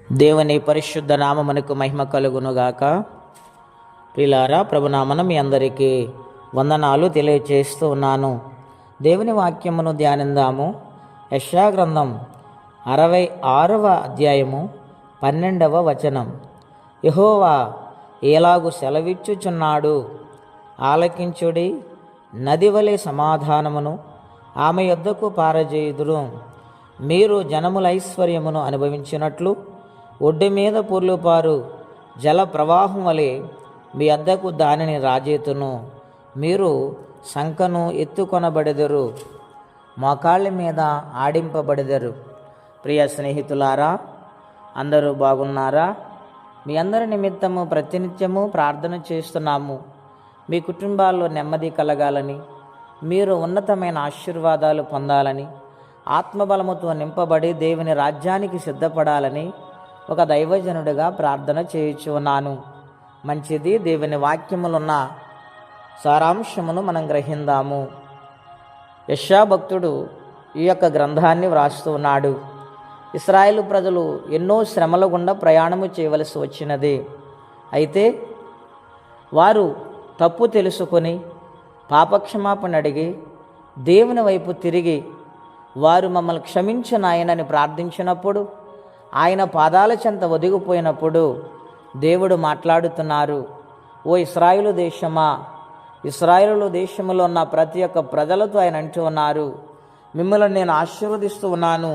దేవుని పరిశుద్ధ నామమునకు మహిమ కలుగునుగాక. ప్రియులారా, ప్రభునామన మీ అందరికీ వందనాలు తెలియజేస్తూ ఉన్నాను. దేవుని వాక్యమును ధ్యానిందాము. యెషయా గ్రంథం 66వ అధ్యాయము 12వ వచనం. యెహోవా ఎలాగు సెలవిచ్చుచున్నాడు, ఆలకించుడి, నది వలె సమాధానమును ఆమె యొద్దకు పారజేయుదురు. మీరు జనముల ఐశ్వర్యమును అనుభవించినట్లు ఒడ్డు మీద పొర్లుపారు జల ప్రవాహం వలె మీ వద్దకు దానిని రాజేతును. మీరు సంకను ఎత్తుకొనబడెదరు, మోకాళ్ళ మీద ఆడింపబడెదరు. ప్రియ స్నేహితులారా, అందరూ బాగున్నారా? మీ అందరి నిమిత్తము ప్రతినిత్యము ప్రార్థన చేస్తున్నాము. మీ కుటుంబాల్లో నెమ్మది కలగాలని, మీరు ఉన్నతమైన ఆశీర్వాదాలు పొందాలని, ఆత్మబలముతో నింపబడి దేవుని రాజ్యానికి సిద్ధపడాలని ఒక దైవజనుడిగా ప్రార్థన చేయుచు ఉన్నాను. మంచిది. దేవుని వాక్యములున్న సారాంశమును మనం గ్రహిందాము. యెషయా భక్తుడు ఈ యొక్క గ్రంథాన్ని వ్రాస్తూ ఉన్నాడు. ఇశ్రాయేలు ప్రజలు ఎన్నో శ్రమల గుండా ప్రయాణము చేయవలసి వచ్చినది. అయితే వారు తప్పు తెలుసుకొని పాపక్షమాపణ అడిగి దేవుని వైపు తిరిగి వారు మమ్మల్ని క్షమించు నాయనని ప్రార్థించినప్పుడు, ఆయన పాదాల చెంత ఒదిగిపోయినప్పుడు దేవుడు మాట్లాడుతున్నారు. ఓ ఇశ్రాయేలు దేశమా, ఇశ్రాయేలు దేశంలో ఉన్న ప్రతి ఒక్క ప్రజలతో ఆయన అంటూ ఉన్నారు, మిమ్మల్ని నేను ఆశీర్వదిస్తూ ఉన్నాను,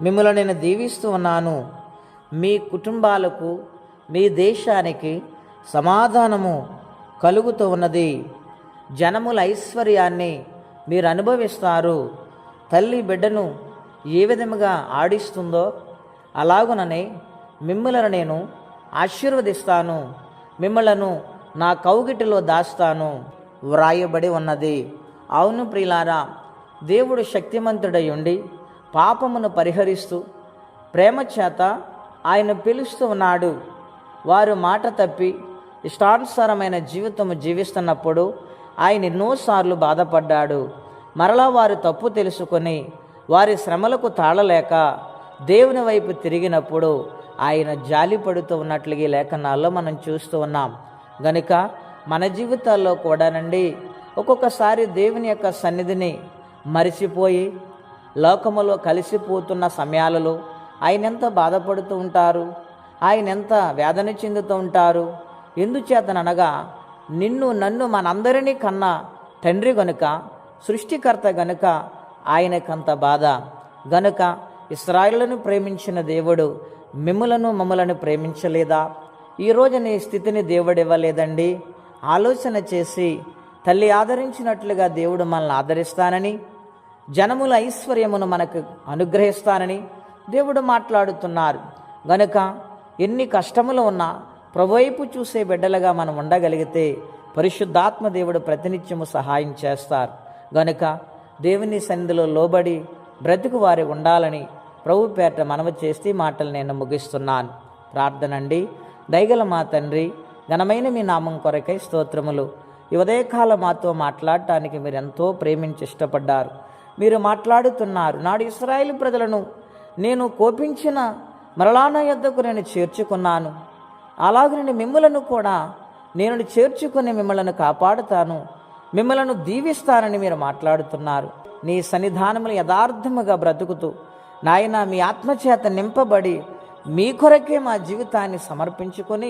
మిమ్మల్ని నేను దీవిస్తూ ఉన్నాను. మీ కుటుంబాలకు, మీ దేశానికి సమాధానము కలుగుతూ ఉన్నది. జనముల ఐశ్వర్యాన్ని మీరు అనుభవిస్తారు. తల్లి బిడ్డను ఏ విధముగా ఆడిస్తుందో అలాగుననే మిమ్మలను నేను ఆశీర్వదిస్తాను, మిమ్మలను నా కౌగిటిలో దాస్తాను వ్రాయబడి ఉన్నది. అవును ప్రియులారా, దేవుడు శక్తిమంతుడై ఉండి పాపమును పరిహరిస్తూ ప్రేమ చేత ఆయన పిలుస్తూ ఉన్నాడు. వారు మాట తప్పి ఇష్టానుసారమైన జీవితము జీవిస్తున్నప్పుడు ఆయన ఎన్నోసార్లు బాధపడ్డాడు. మరలా వారు తప్పు తెలుసుకొని వారి శ్రమలకు తాళలేక దేవుని వైపు తిరిగినప్పుడు ఆయన జాలి పడుతూ ఉన్నట్లుగా లేఖనాల్లో మనం చూస్తూ ఉన్నాం. గనుక మన జీవితాల్లో కూడానండి ఒక్కొక్కసారి దేవుని యొక్క సన్నిధిని మరిచిపోయి లోకములో కలిసిపోతున్న సమయాలలో ఆయన ఎంత బాధపడుతూ ఉంటారు, ఆయన ఎంత వేదన చెందుతూ ఉంటారు. ఎందుచేతననగా నిన్ను నన్ను మనందరినీ కన్నా తండ్రి గనుక, సృష్టికర్త గనుక ఆయనకంత బాధ. గనుక ఇశ్రాయేలును ప్రేమించిన దేవుడు మమ్మలను ప్రేమించలేదా? ఈరోజు నీ స్థితిని దేవుడు ఇవ్వలేదండి. ఆలోచన చేసి తల్లి ఆదరించినట్లుగా దేవుడు మనల్ని ఆదరిస్తానని, జనముల ఐశ్వర్యమును మనకు అనుగ్రహిస్తానని దేవుడు మాట్లాడుతున్నారు. గనుక ఎన్ని కష్టములు ఉన్నా ప్రభువైపు చూసే బిడ్డలుగా మనం ఉండగలిగితే పరిశుద్ధాత్మ దేవుడు ప్రతినిత్యము సహాయం చేస్తారు. గనుక దేవుని సన్నిధిలో లోబడి బ్రతుకు వారి ఉండాలని ప్రభు పేట మనవి చేస్తే మాటలు నేను ముగిస్తున్నాను. ప్రార్థనండి. దయగల మా తండ్రి, ఘనమైన మీ నామం కొరకై స్తోత్రములు. ఈ ఉదయకాలం మాతో మాట్లాడటానికి మీరు ఎంతో ప్రేమించి ఇష్టపడ్డారు. మీరు మాట్లాడుతున్నారు. నాడు ఇశ్రాయేలు ప్రజలను నేను కోపించిన మరలా నా యొద్దకు నేను చేర్చుకున్నాను, అలాగే మిమ్మలను కూడా నేను చేర్చుకుని మిమ్మలను కాపాడుతాను, మిమ్మలను దీవిస్తానని మీరు మాట్లాడుతున్నారు. నీ సన్నిధానములు యథార్థముగా బ్రతుకుతూ నాయన మీ ఆత్మచేత నింపబడి మీ కొరకే మా జీవితాన్ని సమర్పించుకొని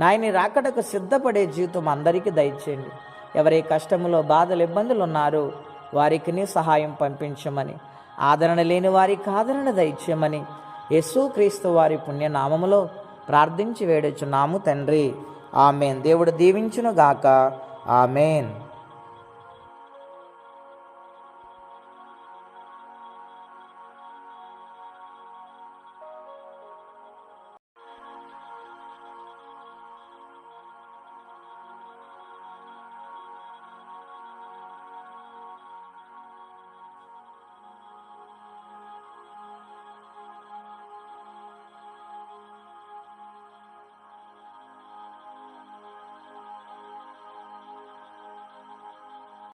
నాయని రాకడకు సిద్ధపడే జీవితం అందరికీ దయచేయండి. ఎవరి కష్టములో బాధలు ఇబ్బందులు ఉన్నారో వారికి నీ సహాయం పంపించమని, ఆదరణ లేని వారికి ఆదరణ దయచేయమని యేసుక్రీస్తు వారి పుణ్యనామములో ప్రార్థించి వేడుచున్నాము తండ్రి. ఆమెన్. దేవుడు దీవించును గాక. ఆమెన్.